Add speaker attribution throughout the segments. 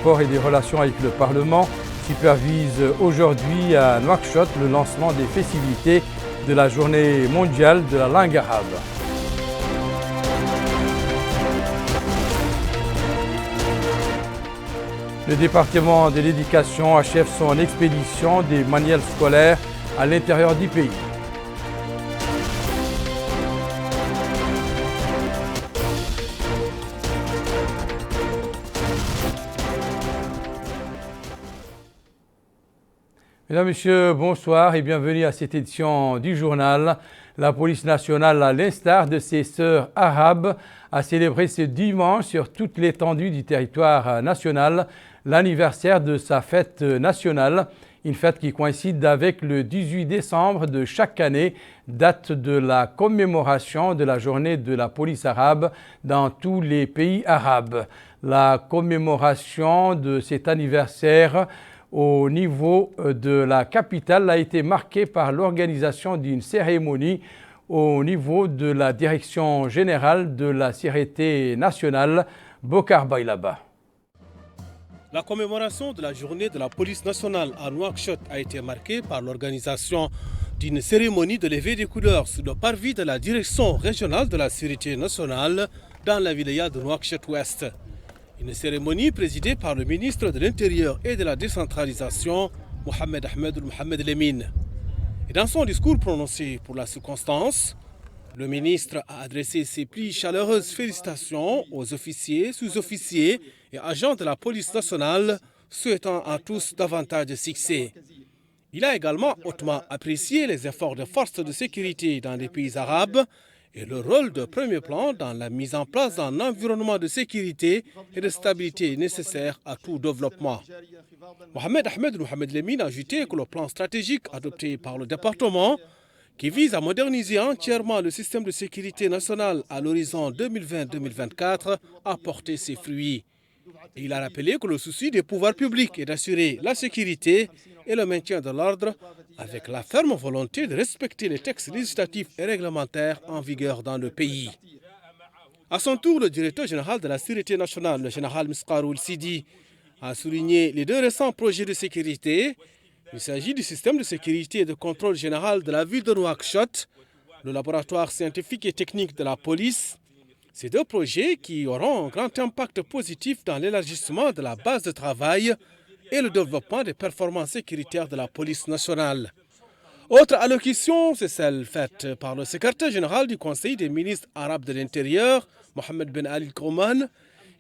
Speaker 1: sport et des relations avec le Parlement supervise aujourd'hui à Nouakchott le lancement des festivités de la journée mondiale de la langue arabe. Le département de l'éducation achève son expédition des manuels scolaires à l'intérieur du pays. Mesdames, Messieurs, bonsoir et bienvenue à cette édition du journal. La police nationale, à l'instar de ses sœurs arabes, a célébré ce dimanche sur toute l'étendue du territoire national l'anniversaire de sa fête nationale, une fête qui coïncide avec le 18 décembre de chaque année, date de la commémoration de la journée de la police arabe dans tous les pays arabes. La commémoration de cet anniversaire au niveau de la capitale a été marquée par l'organisation d'une cérémonie au niveau de la Direction générale de la sécurité nationale, Bokar Baylaba.
Speaker 2: La commémoration de la journée de la police nationale à Nouakchott a été marquée par l'organisation d'une cérémonie de levée des couleurs sous le parvis de la Direction régionale de la sécurité nationale dans la wilaya de Nouakchott-Ouest. Une cérémonie présidée par le ministre de l'Intérieur et de la décentralisation, Mohamed Ahmed Mohamed Lemine. Et dans son discours prononcé pour la circonstance, le ministre a adressé ses plus chaleureuses félicitations aux officiers, sous-officiers et agents de la police nationale, souhaitant à tous davantage de succès. Il a également hautement apprécié les efforts de forces de sécurité dans les pays arabes et le rôle de premier plan dans la mise en place d'un environnement de sécurité et de stabilité nécessaire à tout développement. Mohamed Ahmed Mohamed Lemine a ajouté que le plan stratégique adopté par le département, qui vise à moderniser entièrement le système de sécurité nationale à l'horizon 2020-2024, a porté ses fruits. Et il a rappelé que le souci des pouvoirs publics est d'assurer la sécurité et le maintien de l'ordre avec la ferme volonté de respecter les textes législatifs et réglementaires en vigueur dans le pays. À son tour, le directeur général de la sécurité nationale, le général Miskarou Sidi, a souligné les deux récents projets de sécurité. Il s'agit du système de sécurité et de contrôle général de la ville de Nouakchott, le laboratoire scientifique et technique de la police. Ces deux projets qui auront un grand impact positif dans l'élargissement de la base de travail et le développement des performances sécuritaires de la police nationale. Autre allocution, c'est celle faite par le secrétaire général du Conseil des ministres arabes de l'Intérieur, Mohamed Ben Ali Kouman,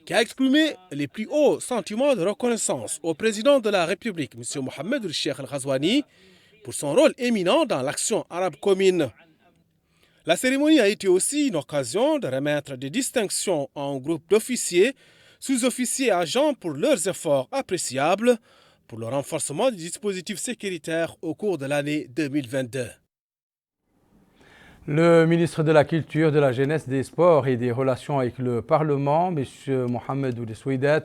Speaker 2: qui a exprimé les plus hauts sentiments de reconnaissance au président de la République, M. Mohamed El-Cheikh El-Ghazouani, pour son rôle éminent dans l'action arabe commune. La cérémonie a été aussi une occasion de remettre des distinctions à un groupe d'officiers, sous-officiers et agents pour leurs efforts appréciables pour le renforcement du dispositif sécuritaire au cours de l'année 2022.
Speaker 1: Le ministre de la Culture, de la Jeunesse, des Sports et des Relations avec le Parlement, M. Mohamed Ould Souidat,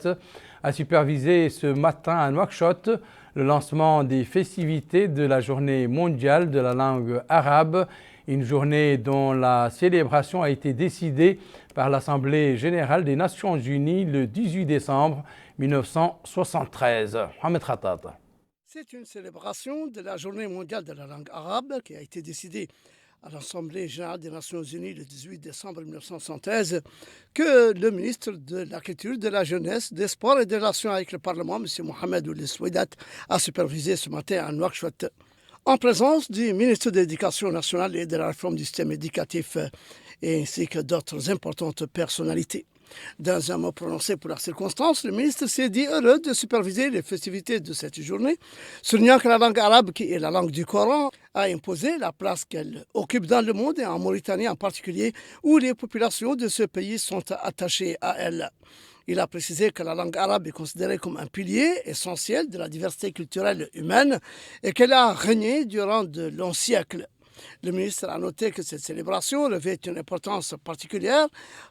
Speaker 1: a supervisé ce matin à Nouakchott le lancement des festivités de la journée mondiale de la langue arabe, une journée dont la célébration a été décidée par l'Assemblée générale des Nations unies le 18 décembre 1973. Mohamed Khattat.
Speaker 3: C'est une célébration de la journée mondiale de la langue arabe qui a été décidée à l'Assemblée générale des Nations unies le 18 décembre 1973 que le ministre de la Culture, de la Jeunesse, des Sports et des Relations avec le Parlement, M. Mohamed Ould Souidat, a supervisé ce matin à Nouakchott, en présence du ministre de l'Éducation nationale et de la réforme du système éducatif, ainsi que d'autres importantes personnalités. Dans un mot prononcé pour la circonstance, le ministre s'est dit heureux de superviser les festivités de cette journée, soulignant que la langue arabe, qui est la langue du Coran, a imposé la place qu'elle occupe dans le monde et en Mauritanie en particulier, où les populations de ce pays sont attachées à elle. Il a précisé que la langue arabe est considérée comme un pilier essentiel de la diversité culturelle humaine et qu'elle a régné durant de longs siècles. Le ministre a noté que cette célébration revêt une importance particulière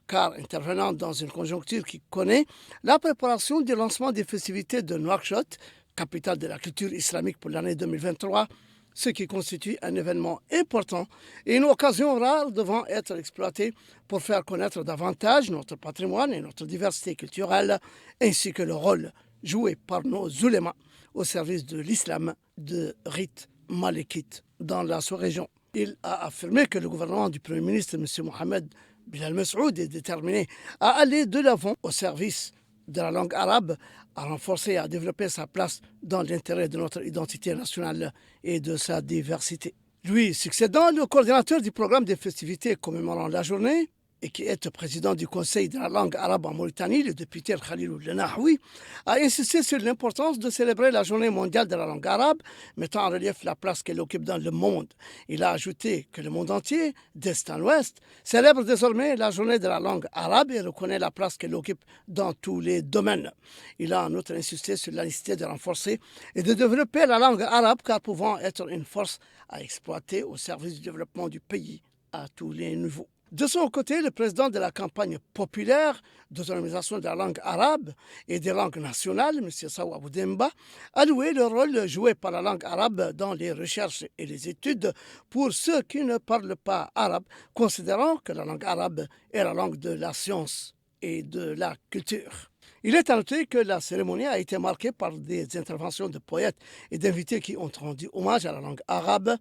Speaker 3: car intervenant dans une conjoncture qui connaît la préparation du lancement des festivités de Nouakchott, capitale de la culture islamique pour l'année 2023, ce qui constitue un événement important et une occasion rare devant être exploitée pour faire connaître davantage notre patrimoine et notre diversité culturelle, ainsi que le rôle jouée par nos oulémas au service de l'islam de rite malékite dans la sous-région. Il a affirmé que le gouvernement du Premier ministre, M. Mohamed Bilal Messoud, est déterminé à aller de l'avant au service de la langue arabe, à renforcer et à développer sa place dans l'intérêt de notre identité nationale et de sa diversité. Lui succédant, le coordinateur du programme des festivités commémorant la journée, et qui est président du Conseil de la langue arabe en Mauritanie, le député Khalilou Lenahoui, a insisté sur l'importance de célébrer la journée mondiale de la langue arabe, mettant en relief la place qu'elle occupe dans le monde. Il a ajouté que le monde entier, d'est en ouest, célèbre désormais la journée de la langue arabe et reconnaît la place qu'elle occupe dans tous les domaines. Il a en outre insisté sur la nécessité de renforcer et de développer la langue arabe, car pouvant être une force à exploiter au service du développement du pays à tous les niveaux. De son côté, le président de la campagne populaire d'autonomisation de la langue arabe et des langues nationales, M. Saw Abou Demba, a loué le rôle joué par la langue arabe dans les recherches et les études pour ceux qui ne parlent pas arabe, considérant que la langue arabe est la langue de la science et de la culture. Il est à noter que la cérémonie a été marquée par des interventions de poètes et d'invités qui ont rendu hommage à la langue arabe,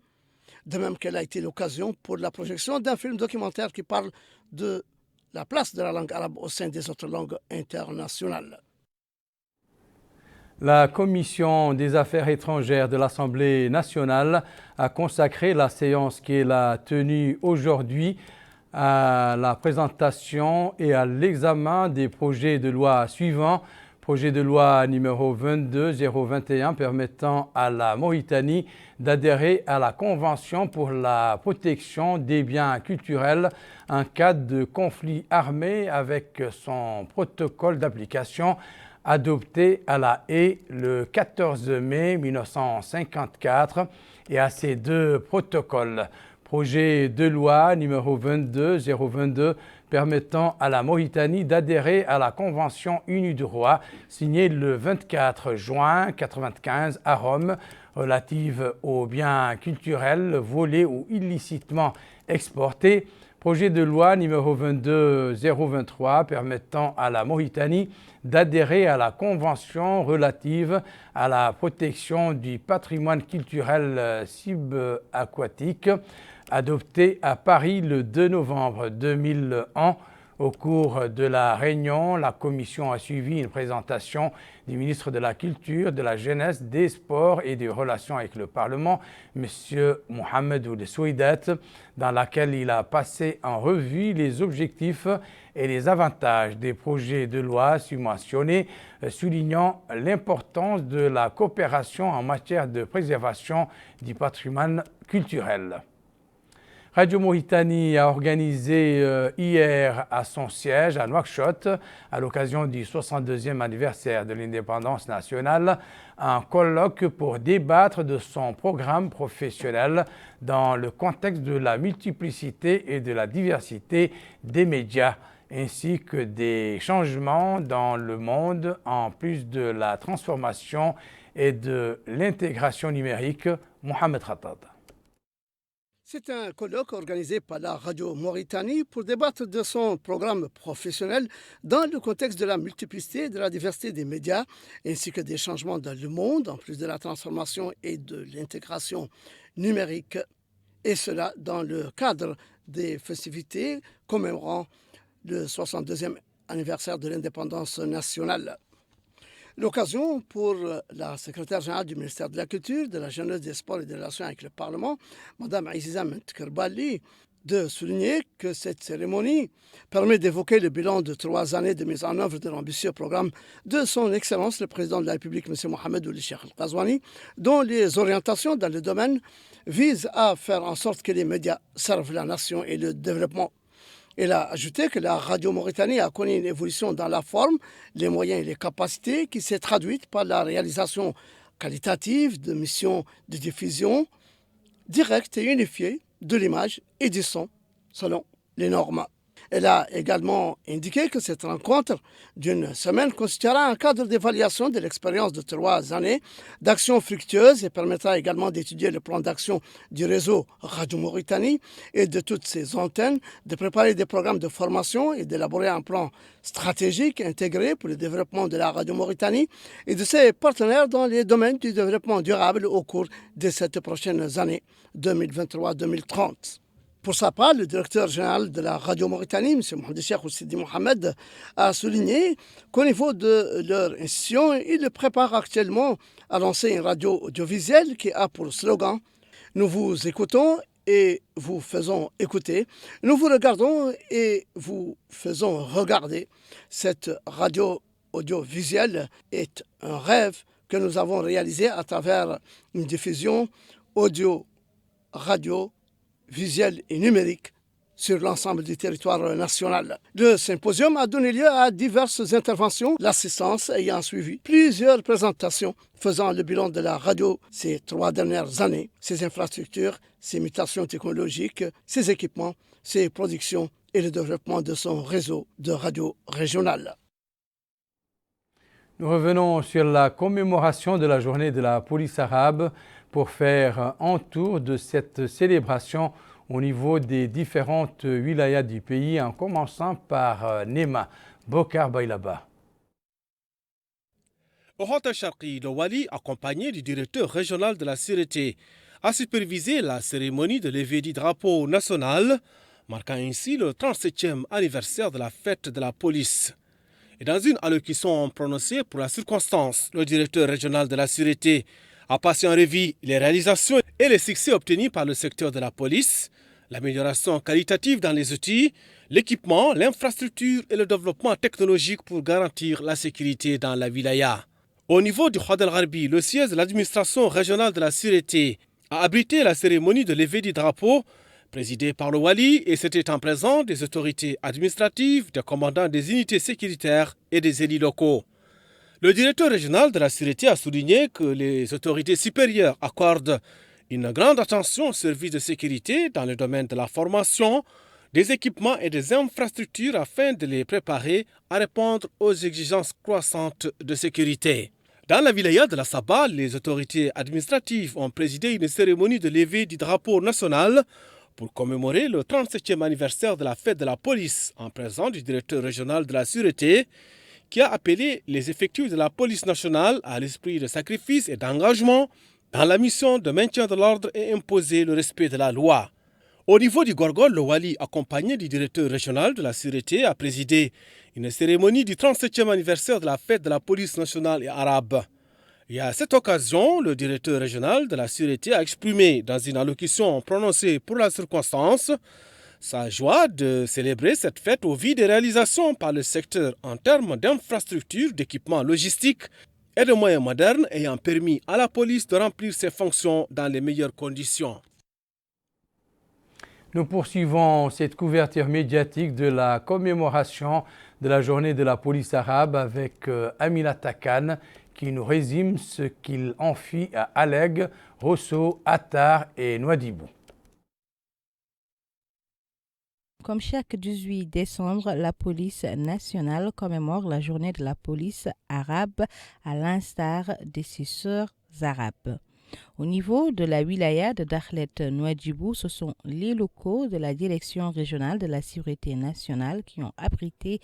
Speaker 3: de même qu'elle a été l'occasion pour la projection d'un film documentaire qui parle de la place de la langue arabe au sein des autres langues internationales.
Speaker 1: La Commission des affaires étrangères de l'Assemblée nationale a consacré la séance qu'elle a tenue aujourd'hui à la présentation et à l'examen des projets de loi suivants. Projet de loi numéro 22-021 permettant à la Mauritanie d'adhérer à la Convention pour la protection des biens culturels en cas de conflit armé avec son protocole d'application adopté à La Haye le 14 mai 1954 et à ces deux protocoles. Projet de loi numéro 22-022 permettant à la Mauritanie d'adhérer à la Convention unie du roi signée le 24 juin 1995 à Rome relative aux biens culturels volés ou illicitement exportés. Projet de loi numéro 22-023 permettant à la Mauritanie d'adhérer à la Convention relative à la protection du patrimoine culturel subaquatique adoptée à Paris le 2 novembre 2001. Au cours de la réunion, la Commission a suivi une présentation du ministre de la Culture, de la Jeunesse, des Sports et des Relations avec le Parlement, M. Mohamed Ould Souidat, dans laquelle il a passé en revue les objectifs et les avantages des projets de loi subventionnés, soulignant l'importance de la coopération en matière de préservation du patrimoine culturel. Radio Mauritanie a organisé hier à son siège à Nouakchott, à l'occasion du 62e anniversaire de l'indépendance nationale, un colloque pour débattre de son programme professionnel dans le contexte de la multiplicité et de la diversité des médias, ainsi que des changements dans le monde en plus de la transformation et de l'intégration numérique. Mohamed Khattab.
Speaker 3: C'est un colloque organisé par la Radio Mauritanie pour débattre de son programme professionnel dans le contexte de la multiplicité et de la diversité des médias, ainsi que des changements dans le monde, en plus de la transformation et de l'intégration numérique, et cela dans le cadre des festivités commémorant le 62e anniversaire de l'indépendance nationale. L'occasion pour la secrétaire générale du ministère de la Culture, de la Jeunesse, des Sports et des Relations avec le Parlement, Mme Aziza Mentkerbali, de souligner que cette cérémonie permet d'évoquer le bilan de 3 années de mise en œuvre de l'ambitieux programme de son Excellence le Président de la République, M. Mohamed Ould Cheikh Al-Ghazouani, dont les orientations dans le domaine visent à faire en sorte que les médias servent la nation et le développement. Elle a ajouté que la Radio Mauritanie a connu une évolution dans la forme, les moyens et les capacités qui s'est traduite par la réalisation qualitative de missions de diffusion directe et unifiée de l'image et du son selon les normes. Elle a également indiqué que cette rencontre d'une semaine constituera un cadre d'évaluation de l'expérience de 3 années d'action fructueuse et permettra également d'étudier le plan d'action du réseau Radio Mauritanie et de toutes ses antennes, de préparer des programmes de formation et d'élaborer un plan stratégique intégré pour le développement de la Radio Mauritanie et de ses partenaires dans les domaines du développement durable au cours de ces prochaines années 2023-2030. Pour sa part, le directeur général de la Radio Mauritanie, M. Mohamed Cheikh Sidi Mohamed, a souligné qu'au niveau de leur institution, ils préparent actuellement à lancer une radio audiovisuelle qui a pour slogan « Nous vous écoutons et vous faisons écouter. Nous vous regardons et vous faisons regarder. » Cette radio audiovisuelle est un rêve que nous avons réalisé à travers une diffusion audio, radio, visuelle et numérique sur l'ensemble du territoire national. Le symposium a donné lieu à diverses interventions, l'assistance ayant suivi plusieurs présentations faisant le bilan de la radio ces 3 dernières années, ses infrastructures, ses mutations technologiques, ses équipements, ses productions et le développement de son réseau de radio régionales.
Speaker 1: Nous revenons sur la commémoration de la journée de la police arabe pour faire un tour de cette célébration au niveau des différentes wilayas du pays, en commençant par Nema. Bokar Bailaba.
Speaker 2: Au Hôtel Charqi, le Wali, accompagné du directeur régional de la Sûreté, a supervisé la cérémonie de levée du drapeau national, marquant ainsi le 37e anniversaire de la fête de la police. Et dans une allocution prononcée pour la circonstance, le directeur régional de la Sûreté a passé en revue les réalisations et les succès obtenus par le secteur de la police, l'amélioration qualitative dans les outils, l'équipement, l'infrastructure et le développement technologique pour garantir la sécurité dans la wilaya. Au niveau du Hôtel Gharbi, le siège de l'administration régionale de la Sûreté a abrité la cérémonie de levée du drapeau présidée par le Wali, et c'était en présence des autorités administratives, des commandants des unités sécuritaires et des élus locaux. Le directeur régional de la Sûreté a souligné que les autorités supérieures accordent une grande attention aux services de sécurité dans le domaine de la formation, des équipements et des infrastructures afin de les préparer à répondre aux exigences croissantes de sécurité. Dans la wilaya de la Saba, les autorités administratives ont présidé une cérémonie de levée du drapeau national pour commémorer le 37e anniversaire de la fête de la police en présence du directeur régional de la Sûreté, qui a appelé les effectifs de la police nationale à l'esprit de sacrifice et d'engagement dans la mission de maintien de l'ordre et imposer le respect de la loi. Au niveau du Gorgol, le Wali, accompagné du directeur régional de la Sûreté, a présidé une cérémonie du 37e anniversaire de la fête de la police nationale et arabe. Et à cette occasion, le directeur régional de la Sûreté a exprimé dans une allocution prononcée pour la circonstance sa joie de célébrer cette fête au vu des réalisations par le secteur en termes d'infrastructures, d'équipements logistiques et de moyens modernes ayant permis à la police de remplir ses fonctions dans les meilleures conditions.
Speaker 1: Nous poursuivons cette couverture médiatique de la commémoration de la journée de la police arabe avec Aminata Khan qui nous résume ce qu'il en fit à Alleg, Rosso, Attar et Nouadhibou.
Speaker 4: Comme chaque 18 décembre, la police nationale commémore la journée de la police arabe à l'instar de ses sœurs arabes. Au niveau de la wilaya de Dakhlet Nouadhibou, ce sont les locaux de la direction régionale de la sécurité nationale qui ont abrité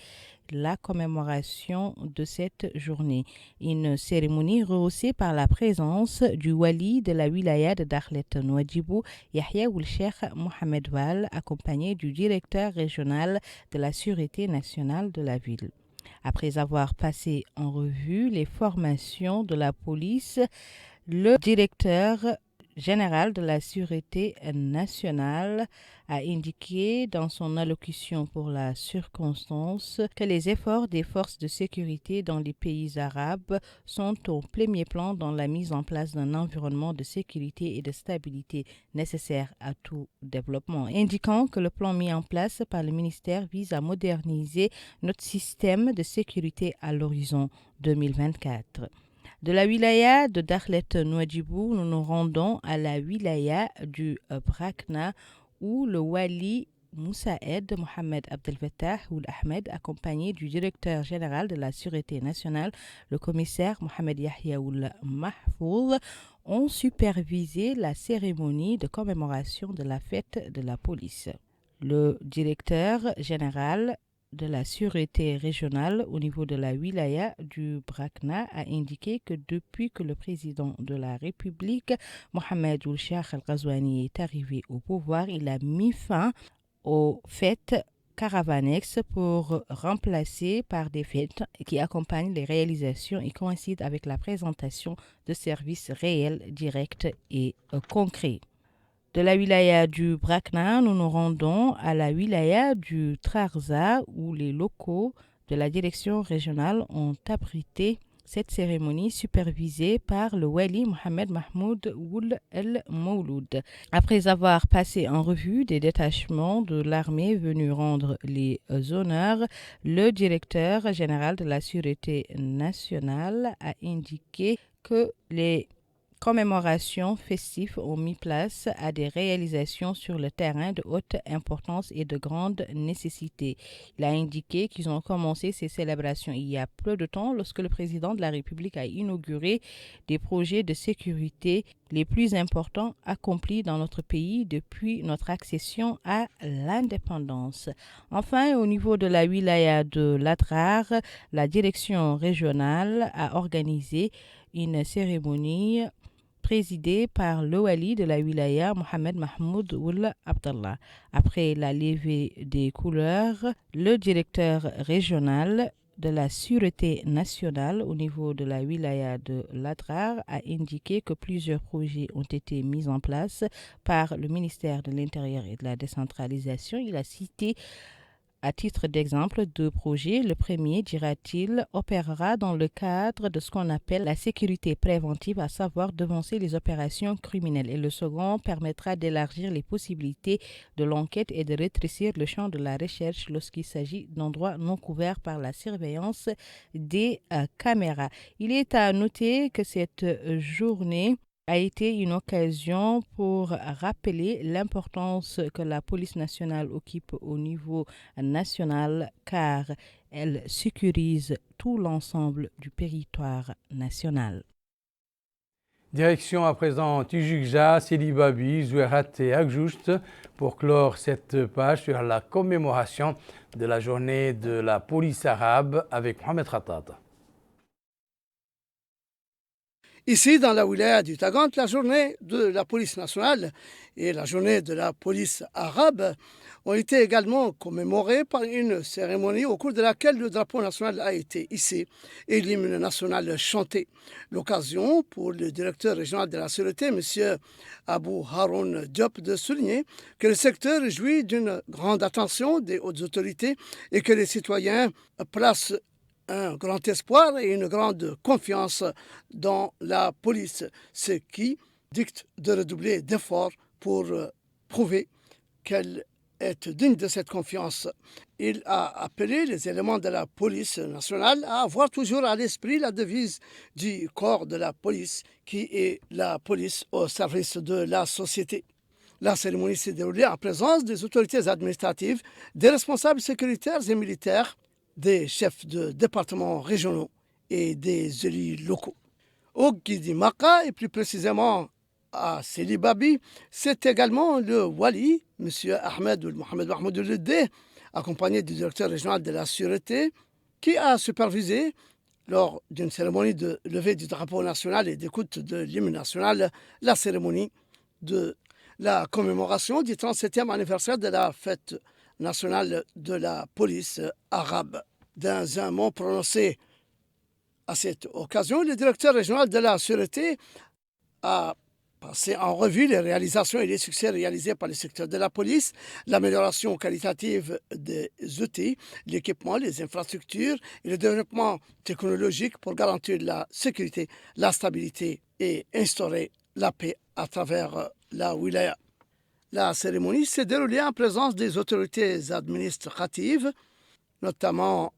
Speaker 4: la commémoration de cette journée. Une cérémonie rehaussée par la présence du wali de la wilaya de Dakhlet Nouadhibou, Yahya Ould Cheikh Mohamed Wal, accompagné du directeur régional de la sécurité nationale de la ville. Après avoir passé en revue les formations de la police, le directeur général de la Sûreté nationale a indiqué dans son allocution pour la circonstance que les efforts des forces de sécurité dans les pays arabes sont au premier plan dans la mise en place d'un environnement de sécurité et de stabilité nécessaire à tout développement, indiquant que le plan mis en place par le ministère vise à moderniser notre système de sécurité à l'horizon 2024. De la wilaya de Dakhlet Nouadhibou, nous nous rendons à la wilaya du Brakna où le wali Moussaed Mohamed Abdelfattah Ould Ahmed, accompagné du directeur général de la Sûreté nationale, le commissaire Mohamed Yahya Ould Mahfouz, ont supervisé la cérémonie de commémoration de la fête de la police. Le directeur général de la Sûreté régionale au niveau de la wilaya du Brakna a indiqué que depuis que le président de la République, Mohamed Ould Cheikh Al-Ghazouani, est arrivé au pouvoir, il a mis fin aux fêtes Caravanex pour remplacer par des fêtes qui accompagnent les réalisations et coïncident avec la présentation de services réels, directs et concrets. De la wilaya du Brakna, nous nous rendons à la wilaya du Trarza où les locaux de la direction régionale ont abrité cette cérémonie supervisée par le Wali Mohamed Mahmoud Ould El Mouloud. Après avoir passé en revue des détachements de l'armée venus rendre les honneurs, le directeur général de la Sûreté nationale a indiqué que les commémorations festives ont mis place à des réalisations sur le terrain de haute importance et de grande nécessité. Il a indiqué qu'ils ont commencé ces célébrations il y a peu de temps lorsque le président de la République a inauguré des projets de sécurité les plus importants accomplis dans notre pays depuis notre accession à l'indépendance. Enfin, au niveau de la wilaya de l'Adrar, la direction régionale a organisé une cérémonie présidé par le wali de la wilaya Mohamed Mahmoud Ould Abdallah. Après la levée des couleurs, le directeur régional de la Sûreté nationale au niveau de la wilaya de l'Adrar a indiqué que plusieurs projets ont été mis en place par le ministère de l'Intérieur et de la décentralisation. Il a cité à titre d'exemple, deux projets. Le premier, dira-t-il, opérera dans le cadre de ce qu'on appelle la sécurité préventive, à savoir devancer les opérations criminelles. Et le second permettra d'élargir les possibilités de l'enquête et de rétrécir le champ de la recherche lorsqu'il s'agit d'endroits non couverts par la surveillance des caméras. Il est à noter que cette journée a été une occasion pour rappeler l'importance que la police nationale occupe au niveau national car elle sécurise tout l'ensemble du territoire national.
Speaker 1: Direction à présent Tijugja, Selibabi, Zouerat et Agjoust pour clore cette page sur la commémoration de la journée de la police arabe avec Mohamed Khattat.
Speaker 3: Ici, dans la wilaya du Tagant, la journée de la police nationale et la journée de la police arabe ont été également commémorées par une cérémonie au cours de laquelle le drapeau national a été hissé et l'hymne national chanté. L'occasion pour le directeur régional de la Sûreté, M. Abou Haroun Diop, de souligner que le secteur jouit d'une grande attention des hautes autorités et que les citoyens placent un grand espoir et une grande confiance dans la police, ce qui dicte de redoubler d'efforts pour prouver qu'elle est digne de cette confiance. Il a appelé les éléments de la police nationale à avoir toujours à l'esprit la devise du corps de la police, qui est la police au service de la société. La cérémonie s'est déroulée en présence des autorités administratives, des responsables sécuritaires et militaires, des chefs de départements régionaux et des élus locaux. Au Guidimaka, et plus précisément à Selibabi, c'est également le Wali, M. Ahmed Ould Mohamed Mahmoud Ould, accompagné du directeur régional de la Sûreté, qui a supervisé, lors d'une cérémonie de levée du drapeau national et d'écoute de l'hymne national, la cérémonie de la commémoration du 37e anniversaire de la fête nationale de la police arabe. Dans un mot prononcé à cette occasion, le directeur régional de la Sûreté a passé en revue les réalisations et les succès réalisés par le secteur de la police, l'amélioration qualitative des outils, l'équipement, les infrastructures et le développement technologique pour garantir la sécurité, la stabilité et instaurer la paix à travers la wilaya. La cérémonie s'est déroulée en présence des autorités administratives, notamment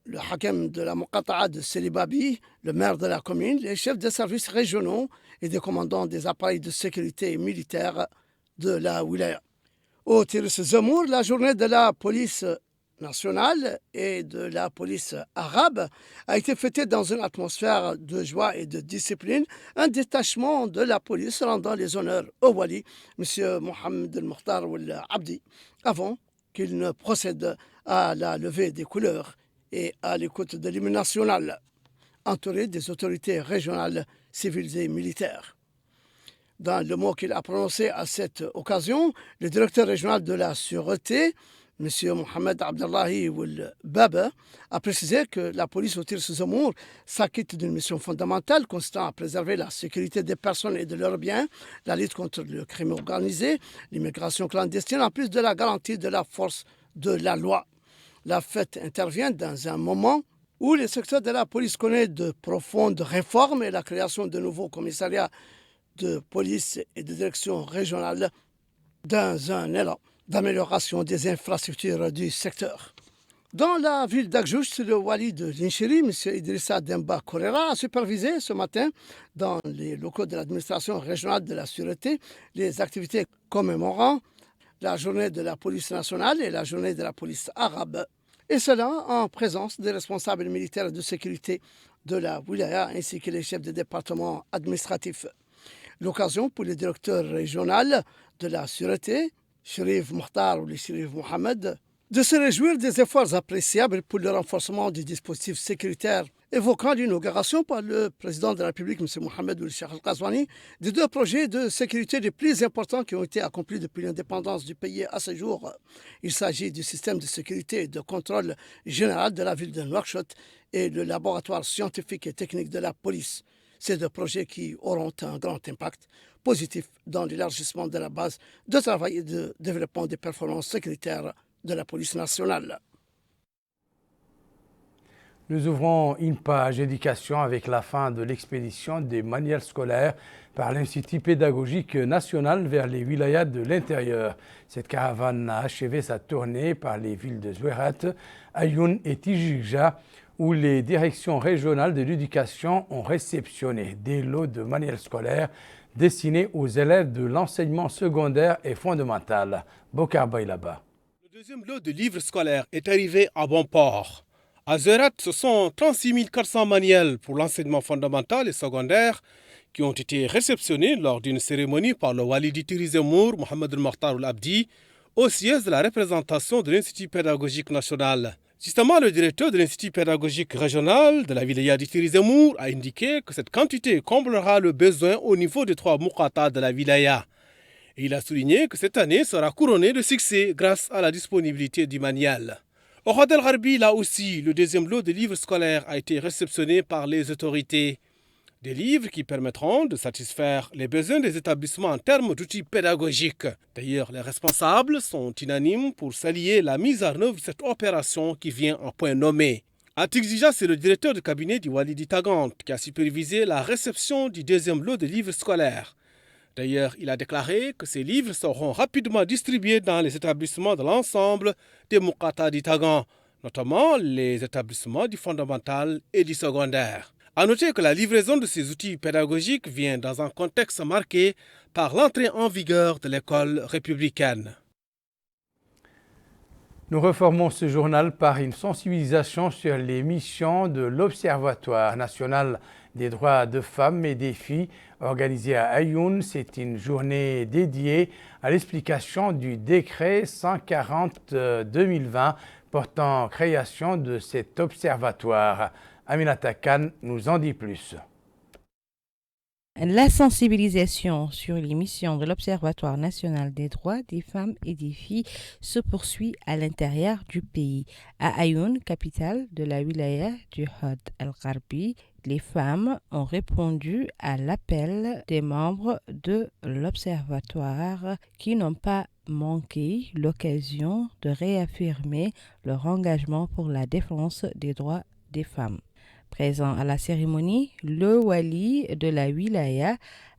Speaker 3: le hakem de la Muqata'a de Selibabi, le maire de la commune, les chefs de services régionaux et des commandants des appareils de sécurité militaire de la wilaya. Au Tiris Zemour, la journée de la police nationale et de la police arabe a été fêtée dans une atmosphère de joie et de discipline. Un détachement de la police rendant les honneurs au Wali, M. Mohamed El-Mokhtar Abdi, avant qu'il ne procède à la levée des couleurs et à l'écoute de l'hymne national, entouré des autorités régionales, civiles et militaires. Dans le mot qu'il a prononcé à cette occasion, le directeur régional de la Sûreté, M. Mohamed Abdallahi Baba, a précisé que la police au Tiris Zemour s'acquitte d'une mission fondamentale consistant à préserver la sécurité des personnes et de leurs biens, la lutte contre le crime organisé, l'immigration clandestine, en plus de la garantie de la force de la loi. La fête intervient dans un moment où le secteur de la police connaît de profondes réformes et la création de nouveaux commissariats de police et de direction régionale dans un élan d'amélioration des infrastructures du secteur. Dans la ville d'Akjouch, le wali de Linchiri, M. Idrissa Demba Korera, a supervisé ce matin dans les locaux de l'administration régionale de la Sûreté les activités commémorant la journée de la police nationale et la journée de la police arabe, et cela en présence des responsables militaires de sécurité de la wilaya ainsi que les chefs de département administratifs. L'occasion pour le directeur régional de la Sûreté, Chérif Mokhtar ou le Chérif Mohamed, de se réjouir des efforts appréciables pour le renforcement du dispositif sécuritaire, évoquant l'inauguration par le président de la République, M. Mohamed Ould Cheikh Al-Qazouani, des 2 projets de sécurité les plus importants qui ont été accomplis depuis l'indépendance du pays à ce jour. Il s'agit du système de sécurité et de contrôle général de la ville de Nouakchott et le laboratoire scientifique et technique de la police. Ces 2 projets qui auront un grand impact positif dans l'élargissement de la base de travail et de développement des performances sécuritaires de la police nationale.
Speaker 1: Nous ouvrons une page éducation avec la fin de l'expédition des manuels scolaires par l'Institut pédagogique national vers les wilayas de l'intérieur. Cette caravane a achevé sa tournée par les villes de Zouérat, Ayoun et Tijigja, où les directions régionales de l'éducation ont réceptionné des lots de manuels scolaires destinés aux élèves de l'enseignement secondaire et fondamental. Bokar Baylaba.
Speaker 2: Le deuxième lot de livres scolaires est arrivé à bon port. À Zouérat, ce sont 36 400 manuels pour l'enseignement fondamental et secondaire qui ont été réceptionnés lors d'une cérémonie par le wali du Tiris Zemour, Mohamed El-Mokhtar Abdi, au siège de la représentation de l'Institut pédagogique national. Justement, le directeur de l'Institut pédagogique régional de la wilaya du Tiris Zemour a indiqué que cette quantité comblera le besoin au niveau des 3 muqatas de la wilaya. Et il a souligné que cette année sera couronnée de succès grâce à la disponibilité du manuel. Au Had El Gharbi, là aussi, le deuxième lot de livres scolaires a été réceptionné par les autorités. Des livres qui permettront de satisfaire les besoins des établissements en termes d'outils pédagogiques. D'ailleurs, les responsables sont unanimes pour saluer la mise en œuvre de cette opération qui vient en point nommé. Atik Zija, c'est le directeur de cabinet du wali d'Itagant qui a supervisé la réception du deuxième lot de livres scolaires. D'ailleurs, il a déclaré que ces livres seront rapidement distribués dans les établissements de l'ensemble des muqatas d'Itagant, notamment les établissements du fondamental et du secondaire. A noter que la livraison de ces outils pédagogiques vient dans un contexte marqué par l'entrée en vigueur de l'école républicaine.
Speaker 1: Nous reformons ce journal par une sensibilisation sur les missions de l'Observatoire national des droits de femmes et des filles organisée à Ayoun. C'est une journée dédiée à l'explication du décret 140-2020 portant création de cet observatoire. Aminata Khan nous en dit plus.
Speaker 4: La sensibilisation sur les missions de l'Observatoire national des droits des femmes et des filles se poursuit à l'intérieur du pays. À Ayoun, capitale de la wilaya du Had El Gharbi, les femmes ont répondu à l'appel des membres de l'Observatoire qui n'ont pas manqué l'occasion de réaffirmer leur engagement pour la défense des droits des femmes. Présent à la cérémonie, le wali de la wilaya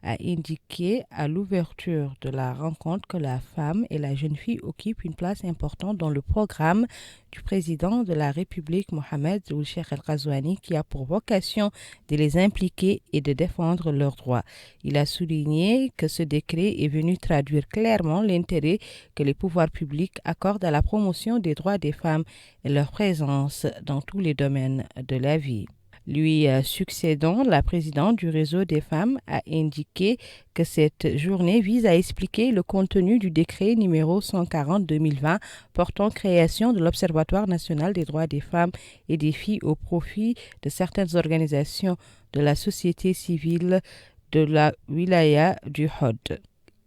Speaker 4: a indiqué à l'ouverture de la rencontre que la femme et la jeune fille occupent une place importante dans le programme du président de la République, Mohamed Ould Cheikh El Ghazouani, qui a pour vocation de les impliquer et de défendre leurs droits. Il a souligné que ce décret est venu traduire clairement l'intérêt que les pouvoirs publics accordent à la promotion des droits des femmes et leur présence dans tous les domaines de la vie. Lui succédant, la présidente du réseau des femmes a indiqué que cette journée vise à expliquer le contenu du décret numéro 140/2020 portant création de l'Observatoire national des droits des femmes et des filles au profit de certaines organisations de la société civile de la wilaya du Hod,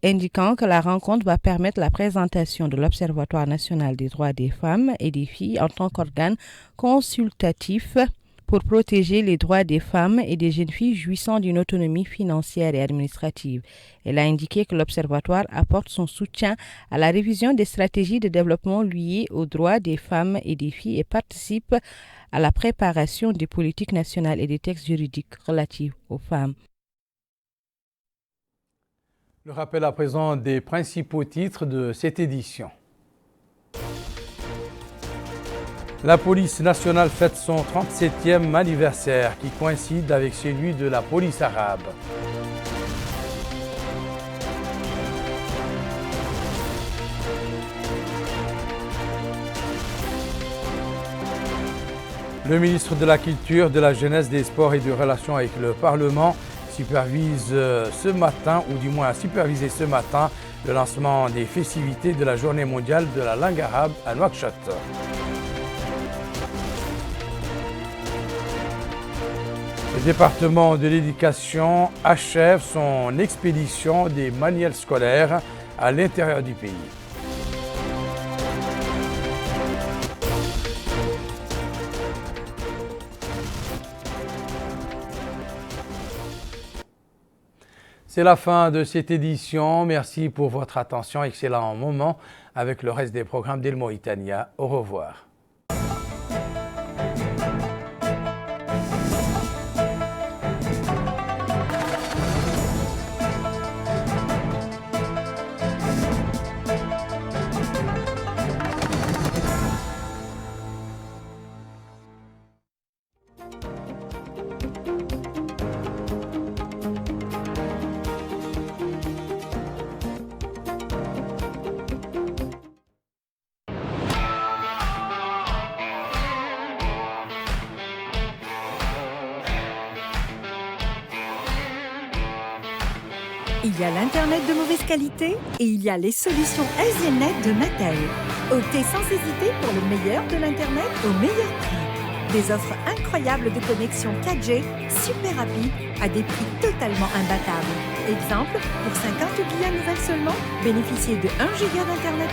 Speaker 4: indiquant que la rencontre va permettre la présentation de l'Observatoire national des droits des femmes et des filles en tant qu'organe consultatif pour protéger les droits des femmes et des jeunes filles jouissant d'une autonomie financière et administrative. Elle a indiqué que l'Observatoire apporte son soutien à la révision des stratégies de développement liées aux droits des femmes et des filles et participe à la préparation des politiques nationales et des textes juridiques relatifs aux femmes.
Speaker 1: Le rappel à présent des principaux titres de cette édition. La police nationale fête son 37e anniversaire qui coïncide avec celui de la police arabe. Le ministre de la Culture, de la Jeunesse, des Sports et des Relations avec le Parlement supervise ce matin, ou du moins a supervisé ce matin, le lancement des festivités de la Journée mondiale de la langue arabe à Nouakchott. Le département de l'éducation achève son expédition des manuels scolaires à l'intérieur du pays. C'est la fin de cette édition. Merci pour votre attention. Excellent moment avec le reste des programmes d'El Mauritania. Au revoir.
Speaker 5: Il y a l'Internet de mauvaise qualité et il y a les solutions Asianet de Mattel. Optez sans hésiter pour le meilleur de l'Internet au meilleur prix. Des offres incroyables de connexion 4G super rapide à des prix totalement imbattables. Exemple, pour 50 billets nouvelles seulement, bénéficiez de 1 giga d'Internet